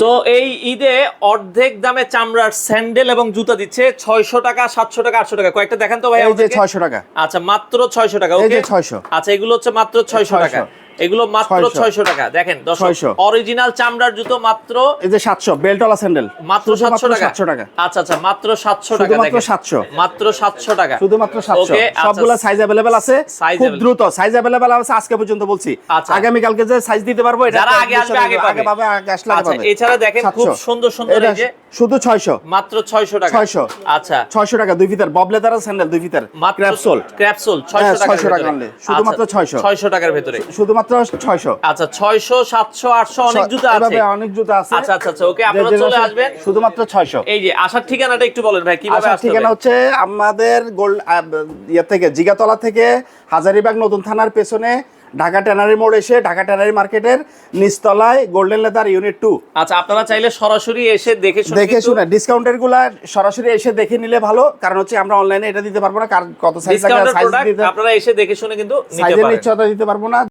তো এই ঈদে অর্ধেক দামে চামড়ার স্যান্ডেল এবং জুতা দিচ্ছে 600 টাকা, 700 টাকা, 800 টাকা। কয়েকটা দেখান তো ভাই এই যে আমাদেরকে। 600 টাকা। আচ্ছা, মাত্র 600 টাকা। এই ওকে, যে 600। আচ্ছা, এগুলো হচ্ছে মাত্র 600 টাকা। এগুলো মাত্র 600 টাকা। দেখেন দর্শক, অরিজিনাল চামড়ার জুতো মাত্র এই যে 700 বেল্টওয়ালা স্যান্ডেল মাত্র 700 টাকা। 700 টাকা। আচ্ছা আচ্ছা, মাত্র 700 টাকা। শুধুমাত্র দেখেন 700, মাত্র 700 টাকা, শুধুমাত্র 700। ওকে, সবগুলা সাইজ अवेलेबल আছে, খুব দ্রুত সাইজ अवेलेबल আছে। আজকে পর্যন্ত বলছি, আগামী কালকে যে সাইজ দিতে পারবো, এটা যারা আগে আসবে আগে পাবে, আগে আসলে আগে পাবে। এছাড়া দেখেন খুব সুন্দর সুন্দর এই যে শুধু 600, মাত্র 600 টাকা। 600, আচ্ছা 600 টাকা। দুই ফিতার বব লেদারের স্যান্ডেল, দুই ফিতার ক্র্যাপসোল 600 টাকা, 600 টাকা অনলি, শুধুমাত্র 600, 600 টাকার ভিতরে, শুধুমাত্র 600। আচ্ছা 600, 700, 800 অনেক জুতা আছে, এভাবে অনেক জুতা আছে। আচ্ছা আচ্ছা আচ্ছা, ওকে, আপনারা চলে আসবেন শুধুমাত্র 600। এই যে আসার ঠিকানাটা একটু বলেন ভাই, কিভাবে আসতে হবে? ঠিকানা হচ্ছে আমাদের ইয়া থেকে, জিগাতলা থেকে হাজারীবাগ নতুন থানার পেছনে ঢাকা ট্যানারি মোড় এসে ঢাকা ট্যানারি মার্কেটের নিচতলায় গোল্ডেন লেদার ইউনিট 2। আচ্ছা, আপনারা চাইলে সরাসরি এসে দেখে শুনে ডিসকাউন্টের গুলা সরাসরি এসে দেখে নিলে ভালো, কারণ হচ্ছে আমরা অনলাইনে এটা দিতে পারবো না, কত সাইজ লাগে সাইজ দিতে আপনারা এসে দেখে শুনে কিন্তু নিতে সাইজের পারেন। নিশ্চয়তা দিতে পারবো না।